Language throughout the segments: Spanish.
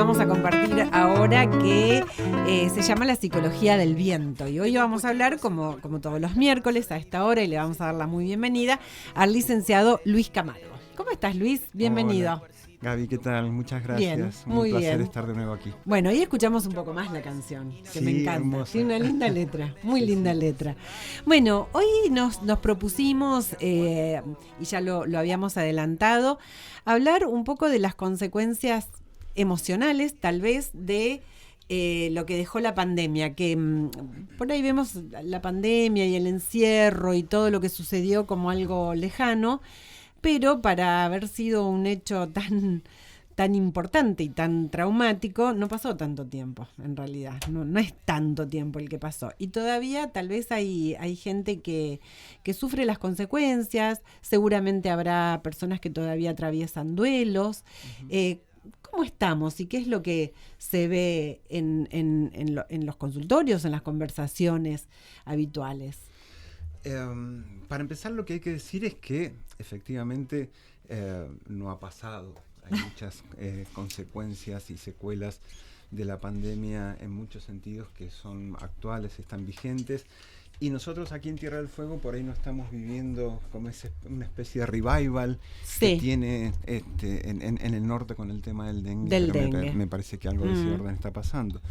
vamos a compartir ahora que se llama La Psicología del Viento. Y hoy vamos a hablar, como todos los miércoles a esta hora, y le vamos a dar la muy bienvenida al licenciado Luis Camargo. ¿Cómo estás, Luis? Bienvenido. Hola. Gaby, ¿qué tal? Muchas gracias. Bien, muy un placer bien. estar de nuevo aquí. Bueno, ahí escuchamos un poco más la canción, que Sí, me encanta. hermosa. Tiene una linda letra, muy linda letra. Bueno, hoy nos propusimos, y ya lo habíamos adelantado, hablar un poco de las consecuencias emocionales, tal vez, de lo que dejó la pandemia, que por ahí vemos la pandemia y el encierro y todo lo que sucedió como algo lejano, pero para haber sido un hecho tan importante y tan traumático, no pasó tanto tiempo, en realidad. No es tanto tiempo el que pasó. Y todavía tal vez hay gente que sufre las consecuencias, seguramente habrá personas que todavía atraviesan duelos. ¿Cómo estamos y qué es lo que se ve en los consultorios, en las conversaciones habituales? Para empezar, lo que hay que decir es que efectivamente no ha pasado. Hay muchas consecuencias y secuelas de la pandemia en muchos sentidos que son actuales, están vigentes. Y nosotros aquí en Tierra del Fuego por ahí no estamos viviendo como una especie de revival que tiene en el norte con el tema del dengue. Me parece que algo de ese orden está pasando.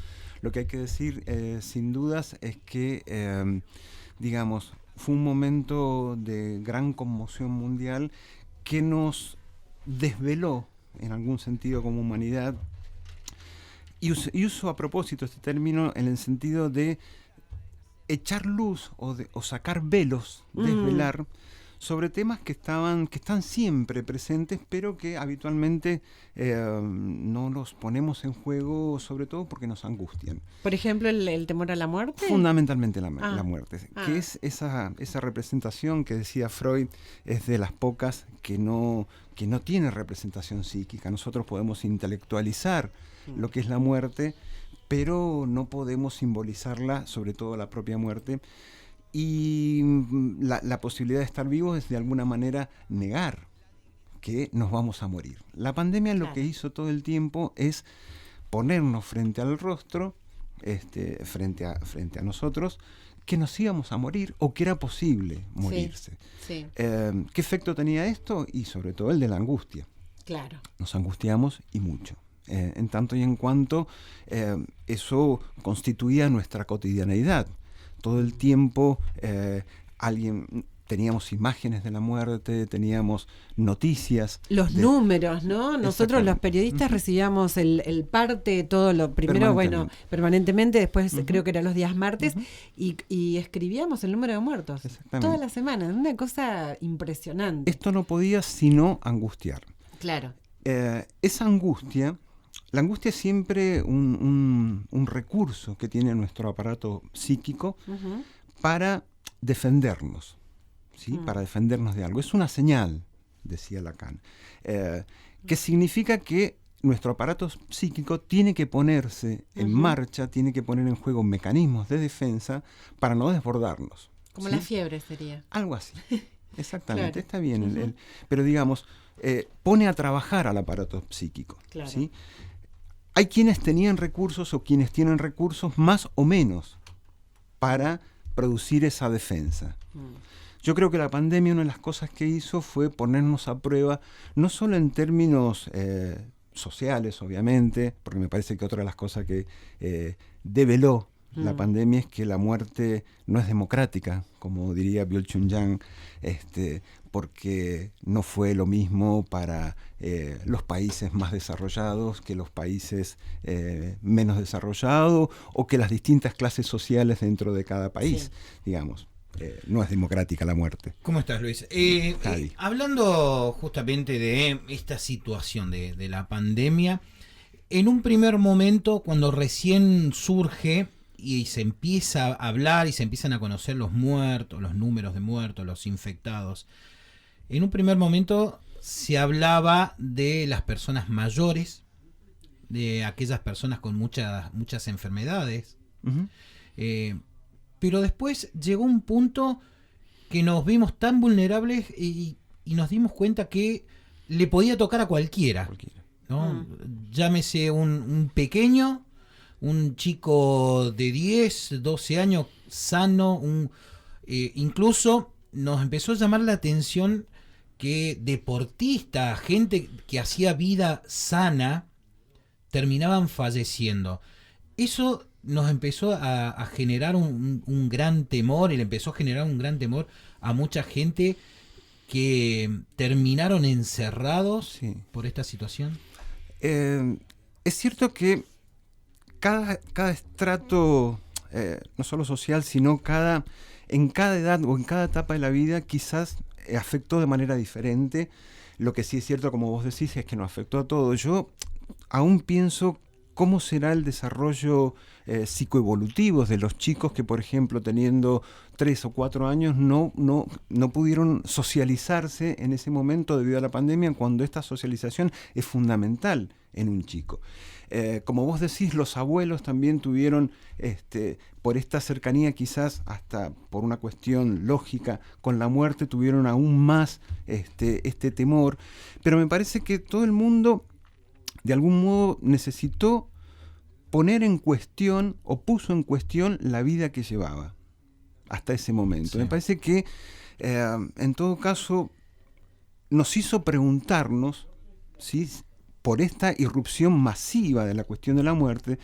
Lo que hay que decir sin dudas es que, digamos, fue un momento de gran conmoción mundial que nos desveló en algún sentido como humanidad. Y uso a propósito este término en el sentido de echar luz o sacar velos, desvelar, sobre temas que están siempre presentes, pero que habitualmente no los ponemos en juego, sobre todo porque nos angustian. Por ejemplo, el temor a la muerte. Fundamentalmente la muerte, que es esa representación que decía Freud, es de las pocas que no tiene representación psíquica. Nosotros podemos intelectualizar lo que es la muerte, pero no podemos simbolizarla, sobre todo la propia muerte. Y la posibilidad de estar vivos es de alguna manera negar que nos vamos a morir. La pandemia lo que hizo todo el tiempo es ponernos frente al rostro, frente a nosotros, que nos íbamos a morir o que era posible morirse. Sí. ¿Qué efecto tenía esto? Y sobre todo el de la angustia. Claro. Nos angustiamos y mucho. En tanto y en cuanto eso constituía nuestra cotidianeidad. Todo el tiempo teníamos imágenes de la muerte, teníamos noticias. Los números, ¿no? Nosotros los periodistas recibíamos el parte, todo lo primero, permanentemente, después creo que eran los días martes, y escribíamos el número de muertos. Toda la semana, una cosa impresionante. Esto no podía sino angustiar. Claro. Esa angustia... La angustia es siempre un recurso que tiene nuestro aparato psíquico para defendernos, ¿sí? Para defendernos de algo. Es una señal, decía Lacan, que significa que nuestro aparato psíquico tiene que ponerse en marcha, tiene que poner en juego mecanismos de defensa para no desbordarnos. Como ¿sí? la fiebre sería. Algo así, exactamente, Claro. Está bien. Pero digamos, pone a trabajar al aparato psíquico. Claro. ¿Sí? Hay quienes tenían recursos o quienes tienen recursos más o menos para producir esa defensa. Yo creo que la pandemia, una de las cosas que hizo fue ponernos a prueba, no solo en términos sociales, obviamente, porque me parece que otra de las cosas que develó la pandemia es que la muerte no es democrática, como diría Byul-Chul Han, porque no fue lo mismo para los países más desarrollados que los países menos desarrollados, o que las distintas clases sociales dentro de cada país, digamos. No es democrática la muerte. ¿Cómo estás, Luis? Hablando justamente de esta situación de la pandemia, en un primer momento, cuando recién surge y se empieza a hablar y se empiezan a conocer los muertos, los números de muertos, los infectados, en un primer momento se hablaba de las personas mayores, de aquellas personas con muchas enfermedades, pero después llegó un punto que nos vimos tan vulnerables y nos dimos cuenta que le podía tocar a cualquiera. ¿no? Llámese un pequeño, un chico de 10, 12 años, sano, incluso nos empezó a llamar la atención que deportistas, gente que hacía vida sana, terminaban falleciendo. Eso nos empezó a generar un gran temor, y le empezó a generar un gran temor a mucha gente que terminaron encerrados por esta situación. Es cierto que cada estrato, no solo social, sino en cada edad o en cada etapa de la vida, quizás afectó de manera diferente. Lo que sí es cierto, como vos decís, es que nos afectó a todos. Yo aún pienso cómo será el desarrollo psicoevolutivo de los chicos que, por ejemplo, teniendo 3 o 4 años, no pudieron socializarse en ese momento debido a la pandemia, cuando esta socialización es fundamental en un chico. Como vos decís, los abuelos también tuvieron, por esta cercanía, quizás hasta por una cuestión lógica con la muerte, tuvieron aún más este temor. Pero me parece que todo el mundo, de algún modo, necesitó poner en cuestión o puso en cuestión la vida que llevaba hasta ese momento. Sí. Me parece que, en todo caso, nos hizo preguntarnos, ¿sí?, por esta irrupción masiva de la cuestión de la muerte,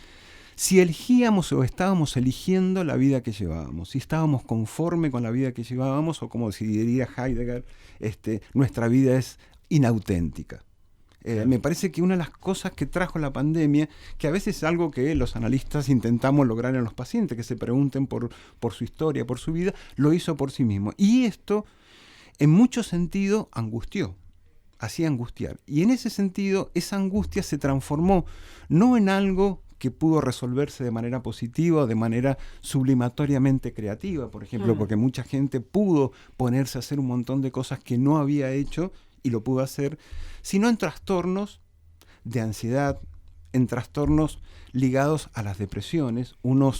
si elegíamos o estábamos eligiendo la vida que llevábamos, si estábamos conforme con la vida que llevábamos, o como diría Heidegger, nuestra vida es inauténtica. Me parece que una de las cosas que trajo la pandemia, que a veces es algo que los analistas intentamos lograr en los pacientes, que se pregunten por su historia, por su vida, lo hizo por sí mismo. Y esto, en mucho sentido, angustió. Hacía angustiar. Y en ese sentido, esa angustia se transformó no en algo que pudo resolverse de manera positiva o de manera sublimatoriamente creativa, por ejemplo, porque mucha gente pudo ponerse a hacer un montón de cosas que no había hecho y lo pudo hacer, sino en trastornos de ansiedad, en trastornos ligados a las depresiones. Uno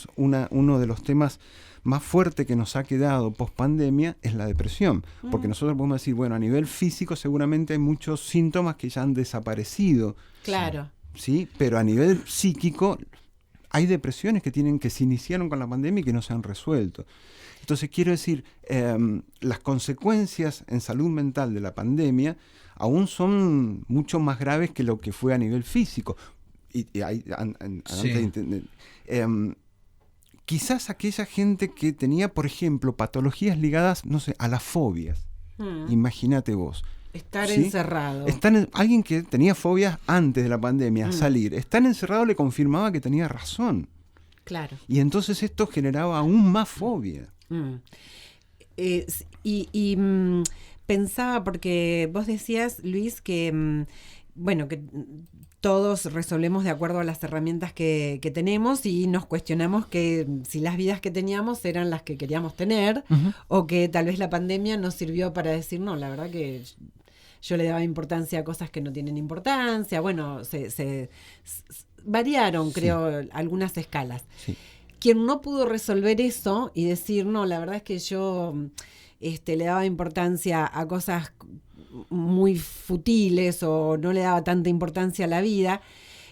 de los temas más fuerte que nos ha quedado post pandemia es la depresión, porque nosotros podemos decir, bueno, a nivel físico seguramente hay muchos síntomas que ya han desaparecido. Claro. Sí, pero a nivel psíquico hay depresiones que se iniciaron con la pandemia y que no se han resuelto. Entonces quiero decir, las consecuencias en salud mental de la pandemia aún son mucho más graves que lo que fue a nivel físico. Quizás aquella gente que tenía, por ejemplo, patologías ligadas, no sé, a las fobias. Imagínate vos. Estar encerrado. Alguien que tenía fobias antes de la pandemia, salir. Estar encerrado le confirmaba que tenía razón. Claro. Y entonces esto generaba aún más fobia. Pensaba, porque vos decías, Luis, que que todos resolvemos de acuerdo a las herramientas que tenemos, y nos cuestionamos que si las vidas que teníamos eran las que queríamos tener, o que tal vez la pandemia nos sirvió para decir, no, la verdad que yo le daba importancia a cosas que no tienen importancia. Bueno, se variaron, creo, algunas escalas. Sí. Quien no pudo resolver eso y decir, no, la verdad es que yo le daba importancia a cosas muy futiles, o no le daba tanta importancia a la vida,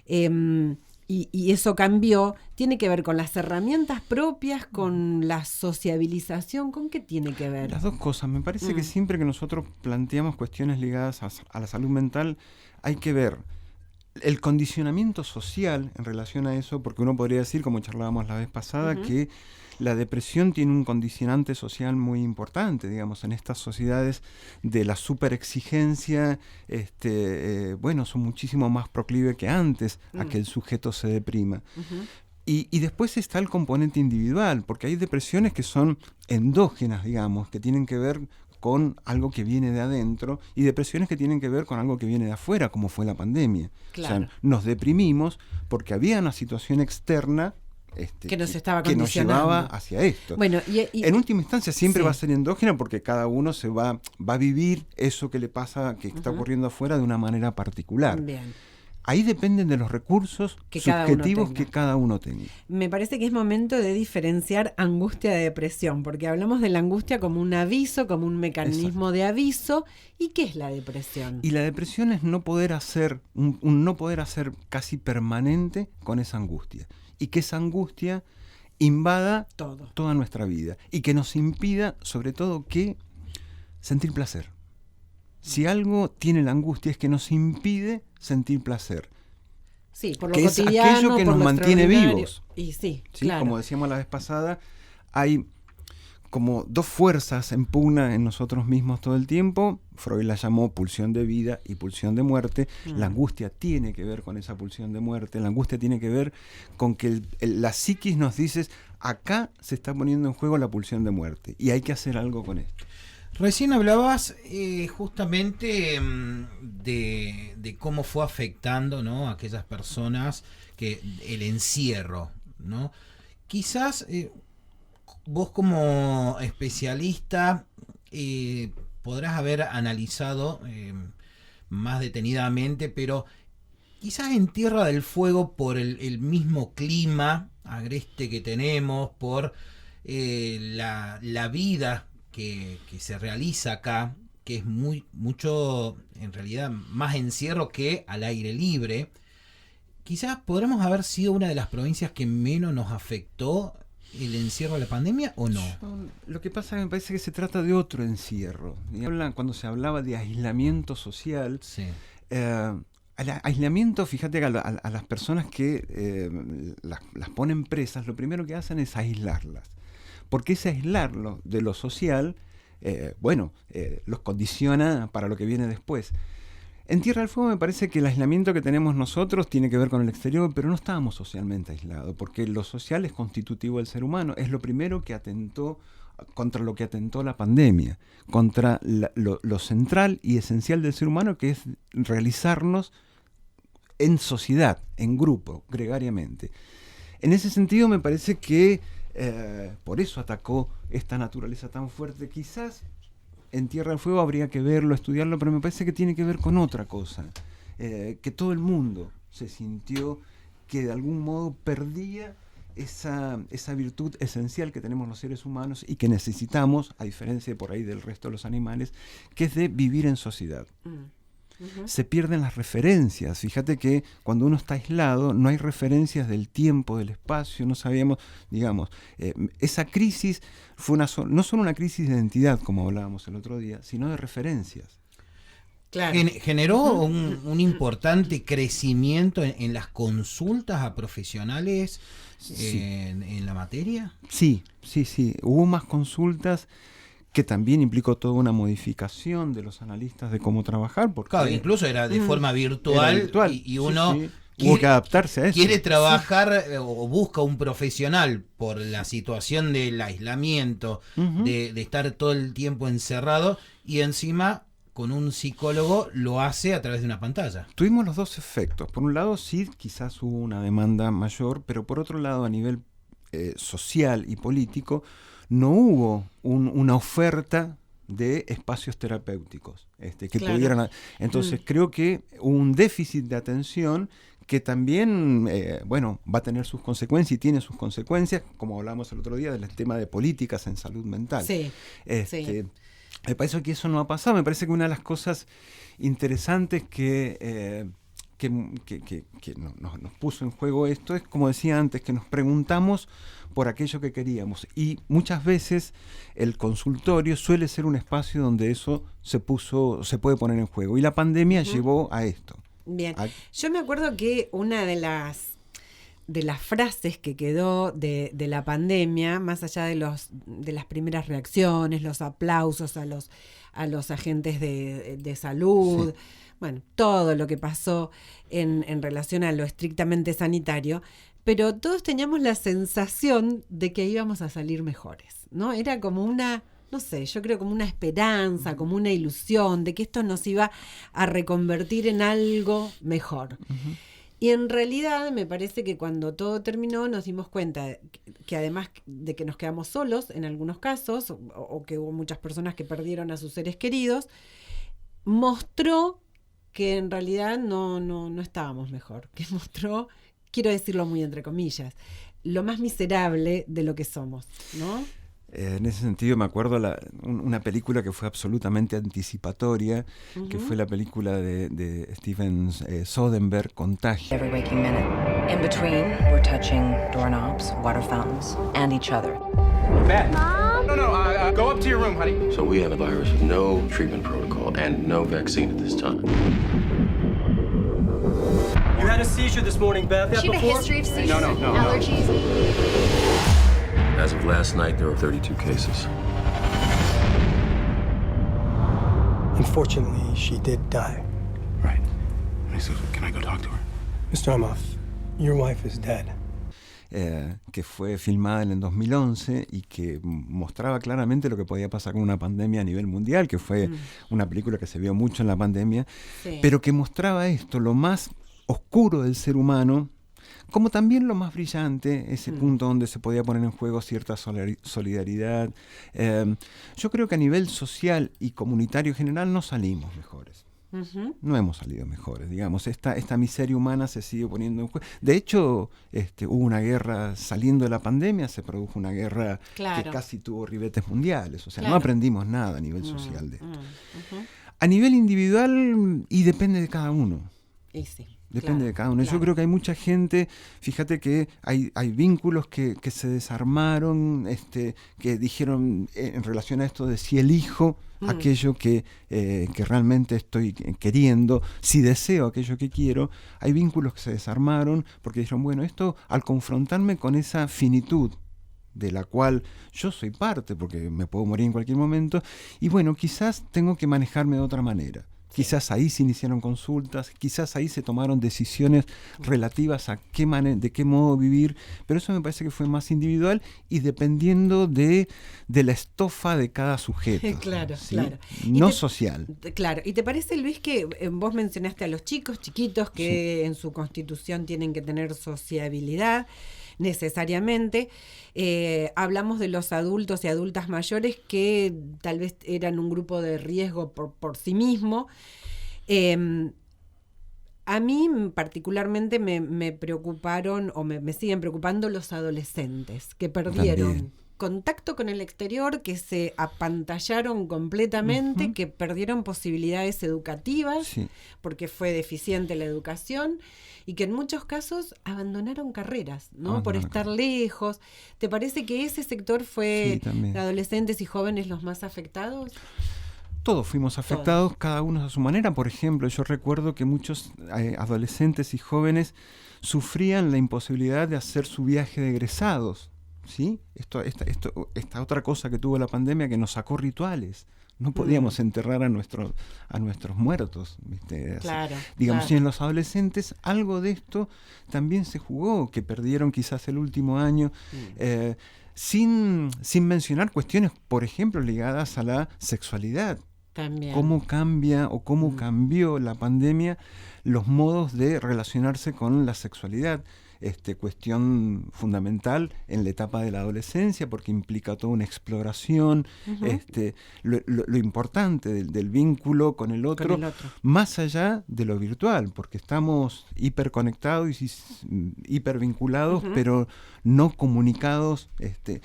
y eso cambió, tiene que ver con las herramientas propias, con la sociabilización. ¿Con qué tiene que ver? Las dos cosas. Me parece que siempre que nosotros planteamos cuestiones ligadas a la salud mental, hay que ver el condicionamiento social en relación a eso, porque uno podría decir, como charlábamos la vez pasada, que la depresión tiene un condicionante social muy importante, digamos, en estas sociedades de la superexigencia. Son muchísimo más proclive que antes a que el sujeto se deprima. Y después está el componente individual, porque hay depresiones que son endógenas, digamos, que tienen que ver con algo que viene de adentro, y depresiones que tienen que ver con algo que viene de afuera, como fue la pandemia. Claro. O sea, nos deprimimos porque había una situación externa que nos estaba que nos llevaba hacia esto. Bueno, en última instancia siempre va a ser endógena, porque cada uno va a vivir eso que le pasa, que está ocurriendo afuera, de una manera particular. Bien. ahí dependen de los recursos subjetivos que cada uno tenía. Me parece que es momento de diferenciar angustia de depresión, porque hablamos de la angustia como un aviso, como un mecanismo de aviso. ¿Y qué es la depresión? Y la depresión es no poder hacer, un no poder hacer casi permanente con esa angustia. Y que esa angustia invada toda nuestra vida. Y que nos impida, sobre todo, que sentir placer. Si algo tiene la angustia es que nos impide sentir placer. Sí, por lo que cotidiano, es aquello que nos mantiene vivos. Y sí, claro. Como decíamos la vez pasada, hay como dos fuerzas en pugna en nosotros mismos todo el tiempo. Freud la llamó pulsión de vida y pulsión de muerte. La angustia tiene que ver con esa pulsión de muerte. La angustia tiene que ver con que la psiquis nos dice, acá se está poniendo en juego la pulsión de muerte y hay que hacer algo con esto. Recién hablabas justamente de cómo fue afectando, ¿no?, a aquellas personas que el encierro, ¿no? Quizás vos como especialista podrás haber analizado más detenidamente, pero quizás en Tierra del Fuego, por el mismo clima agreste que tenemos, por la vida que se realiza acá, que es mucho, en realidad, más encierro que al aire libre, quizás podremos haber sido una de las provincias que menos nos afectó el encierro de la pandemia, ¿o no? Lo que pasa es que me parece que se trata de otro encierro. Cuando se hablaba de aislamiento social, sí. Aislamiento, fíjate que a las personas que las ponen presas, lo primero que hacen es aislarlas. Porque ese aislarlo de lo social, los condiciona para lo que viene después. En Tierra del Fuego me parece que el aislamiento que tenemos nosotros tiene que ver con el exterior, pero no estábamos socialmente aislados, porque lo social es constitutivo del ser humano. Es lo primero que atentó contra lo que atentó la pandemia, contra lo central y esencial del ser humano, que es realizarnos en sociedad, en grupo, gregariamente. En ese sentido me parece que por eso atacó esta naturaleza tan fuerte. Quizás en Tierra del Fuego habría que verlo, estudiarlo, pero me parece que tiene que ver con otra cosa. Que todo el mundo se sintió que de algún modo perdía esa virtud esencial que tenemos los seres humanos y que necesitamos, a diferencia de por ahí del resto de los animales, que es de vivir en sociedad. Se pierden las referencias. Fíjate que cuando uno está aislado no hay referencias del tiempo, del espacio, no sabíamos, digamos, esa crisis fue no solo una crisis de identidad, como hablábamos el otro día, sino de referencias. Claro. Generó un importante crecimiento en las consultas a profesionales en la materia. Sí. Hubo más consultas, que también implicó toda una modificación de los analistas de cómo trabajar. Porque claro, incluso era de forma virtual. Y uno hubo que adaptarse a eso. Quiere trabajar o busca un profesional por la situación del aislamiento, de estar todo el tiempo encerrado, y encima con un psicólogo lo hace a través de una pantalla. Tuvimos los dos efectos. Por un lado, sí, quizás hubo una demanda mayor, pero por otro lado, a nivel social y político, no hubo una oferta de espacios terapéuticos que pudieran. Entonces creo que un déficit de atención que también va a tener sus consecuencias y tiene sus consecuencias, como hablamos el otro día del tema de políticas en salud mental. Me parece que eso no ha pasado. Me parece que una de las cosas interesantes que nos puso en juego esto es, como decía antes, que nos preguntamos por aquello que queríamos, y muchas veces el consultorio suele ser un espacio donde eso se puede poner en juego, y la pandemia llevó a esto. Bien, yo me acuerdo que una de las frases que quedó de la pandemia, más allá de las primeras reacciones, los aplausos a los agentes de salud, bueno, todo lo que pasó en relación a lo estrictamente sanitario, pero todos teníamos la sensación de que íbamos a salir mejores, ¿no? Era como una, no sé, yo creo como una esperanza, como una ilusión de que esto nos iba a reconvertir en algo mejor. Y en realidad me parece que cuando todo terminó nos dimos cuenta que además de que nos quedamos solos en algunos casos, o que hubo muchas personas que perdieron a sus seres queridos, mostró que en realidad no estábamos mejor, que mostró, quiero decirlo muy entre comillas, lo más miserable de lo que somos, ¿no? En ese sentido me acuerdo una película que fue absolutamente anticipatoria, que fue la película de Steven Soderbergh, Contagio. Every waking minute. In between, we're touching doorknobs, water fountains, and each other. Beth. Mom? No, go up to your room, honey. So we have a virus with no treatment protocol and no vaccine at this time. You had a seizure this morning, Beth. She had a history of seizures, allergies. As of last night, there were 32 cases. Unfortunately, she did die. Right. So can I go talk to her? Mr. Amoff, your wife is dead. Que fue filmada en el 2011 y que mostraba claramente lo que podía pasar con una pandemia a nivel mundial, que fue una película que se vio mucho en la pandemia, pero que mostraba esto, lo más oscuro del ser humano, como también lo más brillante, ese punto donde se podía poner en juego cierta solidaridad. Yo creo que a nivel social y comunitario en general no salimos mejores. No hemos salido mejores, digamos. Esta miseria humana se sigue poniendo en juego. De hecho, hubo una guerra saliendo de la pandemia, se produjo una guerra que casi tuvo ribetes mundiales. O sea, no aprendimos nada a nivel social de esto. A nivel individual, y depende de cada uno. Depende de cada uno. Yo creo que hay mucha gente, fíjate que hay vínculos que se desarmaron, que dijeron en relación a esto de si elijo aquello que realmente estoy queriendo, si deseo aquello que quiero, hay vínculos que se desarmaron porque dijeron, bueno, esto al confrontarme con esa finitud de la cual yo soy parte, porque me puedo morir en cualquier momento, y bueno, quizás tengo que manejarme de otra manera. Quizás ahí se iniciaron consultas, quizás ahí se tomaron decisiones relativas a de qué modo vivir, pero eso me parece que fue más individual y dependiendo de la estofa de cada sujeto. Claro. No social. Claro. ¿Y te parece, Luis, que vos mencionaste a los chicos chiquitos que en su constitución tienen que tener sociabilidad necesariamente? Hablamos de los adultos y adultas mayores que tal vez eran un grupo de riesgo por sí mismo. A mí particularmente me preocuparon o me siguen preocupando los adolescentes que perdieron contacto con el exterior, que se apantallaron completamente, que perdieron posibilidades educativas porque fue deficiente la educación y que en muchos casos abandonaron carreras, ¿no? Por estar lejos. ¿Te parece que ese sector fue de adolescentes y jóvenes los más afectados? Todos fuimos afectados, cada uno a su manera. Por ejemplo, yo recuerdo que muchos adolescentes y jóvenes sufrían la imposibilidad de hacer su viaje de egresados, ¿sí? Esta otra cosa que tuvo la pandemia que nos sacó rituales. No podíamos enterrar a nuestros muertos, ¿viste? Digamos, y en los adolescentes algo de esto también se jugó, que perdieron quizás el último año, sin mencionar cuestiones, por ejemplo, ligadas a la sexualidad. También. ¿Cómo cambia o cómo cambió la pandemia los modos de relacionarse con la sexualidad? Cuestión fundamental en la etapa de la adolescencia porque implica toda una exploración, lo importante del vínculo con el otro, más allá de lo virtual, porque estamos hiperconectados y hipervinculados, pero no comunicados,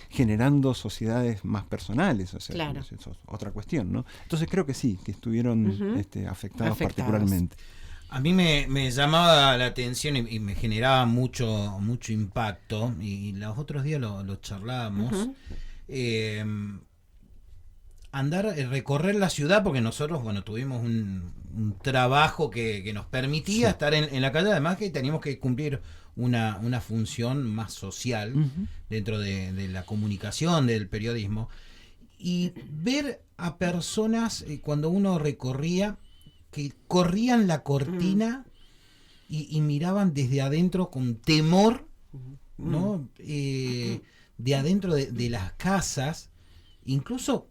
generando sociedades más personales. O sea, eso es otra cuestión, ¿no? Entonces creo que sí, que estuvieron afectados particularmente. A mí me llamaba la atención y me generaba mucho impacto, y los otros días lo charlábamos, recorrer la ciudad, porque nosotros, tuvimos un trabajo que nos permitía estar en la calle, además que teníamos que cumplir una función más social dentro de la comunicación, del periodismo, y ver a personas cuando uno recorría, que corrían la cortina y miraban desde adentro con temor, ¿no? De adentro de las casas, incluso,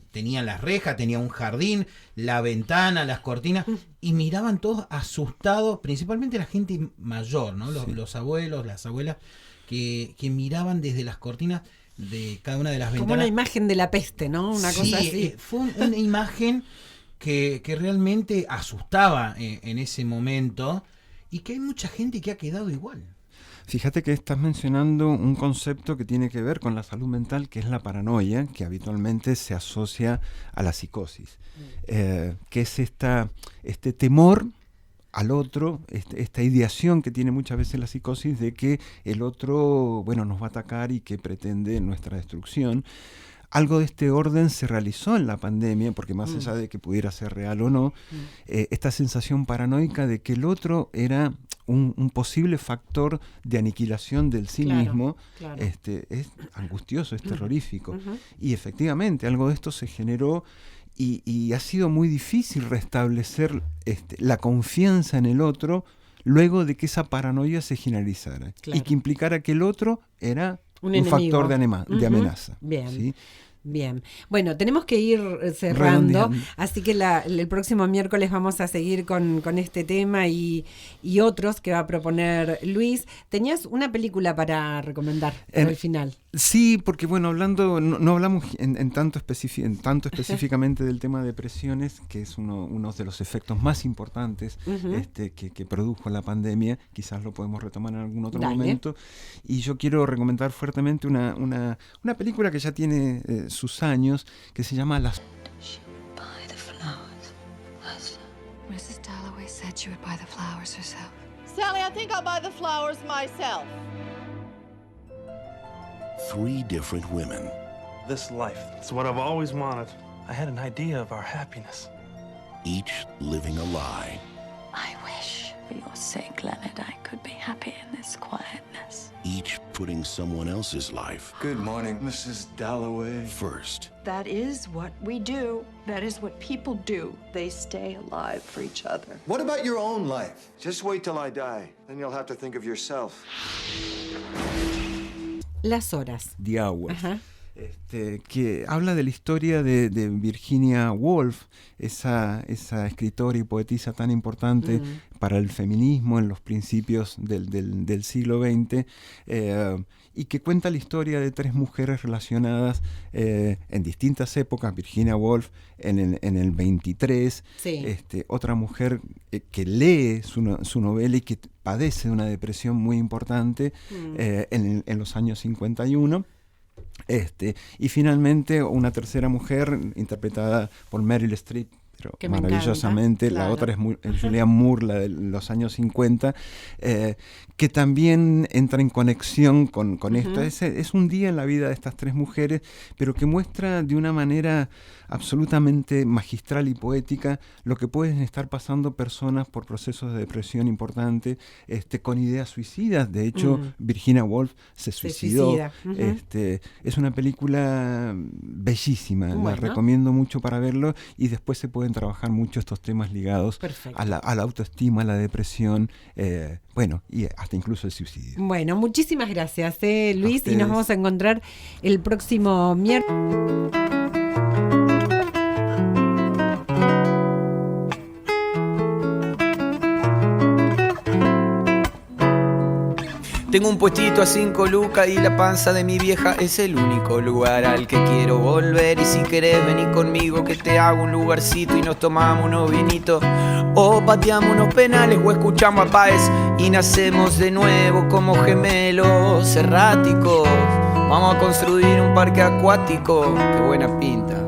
tenían las rejas, tenía un jardín, la ventana, las cortinas, y miraban todos asustados, principalmente la gente mayor, ¿no? Los abuelos, las abuelas, que miraban desde las cortinas de cada una de las ventanas. Como una imagen de la peste, ¿no? Una cosa así. Fue una imagen que realmente asustaba en ese momento y que hay mucha gente que ha quedado igual. Fíjate que estás mencionando un concepto que tiene que ver con la salud mental, que es la paranoia, que habitualmente se asocia a la psicosis, que es este temor al otro, esta ideación que tiene muchas veces la psicosis de que el otro, nos va a atacar y que pretende nuestra destrucción. Algo de este orden se realizó en la pandemia, porque más allá de que pudiera ser real o no, esta sensación paranoica de que el otro era un posible factor de aniquilación del sí mismo, es angustioso, es terrorífico. Y efectivamente, algo de esto se generó y ha sido muy difícil restablecer la confianza en el otro luego de que esa paranoia se generalizara y que implicara que el otro era un factor de amenaza. Bien. ¿Sí? Bien, bueno, tenemos que ir cerrando, así que el próximo miércoles vamos a seguir con este tema y otros que va a proponer Luis. Tenías una película para recomendar al final. Sí, porque hablando, no hablamos en tanto específicamente del tema de depresiones, que es uno de los efectos más importantes que produjo la pandemia. Quizás lo podemos retomar en algún otro momento. Y yo quiero recomendar fuertemente una película que ya tiene sus años, que se llama Las... Buy the flowers, Mrs. Dalloway said she would buy the flowers herself. Sally, I think I'll buy the flowers myself. 3 different women. This life, it's what I've always wanted. I had an idea of our happiness. Each living a lie. I wish, for your sake, Leonard, I could be happy in this quietness. Each putting someone else's life. Good morning, Mrs. Dalloway. First. That is what we do. That is what people do. They stay alive for each other. What about your own life? Just wait till I die. Then you'll have to think of yourself. Las horas. The Hours. Que habla de la historia de Virginia Woolf, esa escritora y poetisa tan importante para el feminismo en los principios del siglo XX, y que cuenta la historia de 3 mujeres relacionadas en distintas épocas. Virginia Woolf en el 23, otra mujer que lee su novela y que padece de una depresión muy importante en los años 51. Y finalmente una tercera mujer interpretada por Meryl Streep, pero que maravillosamente, la otra es Julianne Moore, la de los años 50, que también entra en conexión con esto. Es un día en la vida de estas 3 mujeres, pero que muestra de una manera absolutamente magistral y poética lo que pueden estar pasando personas por procesos de depresión importante, con ideas suicidas. De hecho, Virginia Woolf se suicidó. Es una película bellísima, la recomiendo mucho para verlo, y después se pueden trabajar mucho estos temas ligados a la autoestima, a la depresión, y hasta incluso el suicidio. Bueno, muchísimas gracias, Luis, y nos vamos a encontrar el próximo miércoles. Tengo un puestito a 5 lucas y la panza de mi vieja es el único lugar al que quiero volver. Y si querés venir conmigo que te hago un lugarcito y nos tomamos unos vinitos, o pateamos unos penales o escuchamos a Páez y nacemos de nuevo como gemelos erráticos. Vamos a construir un parque acuático, qué buena pinta.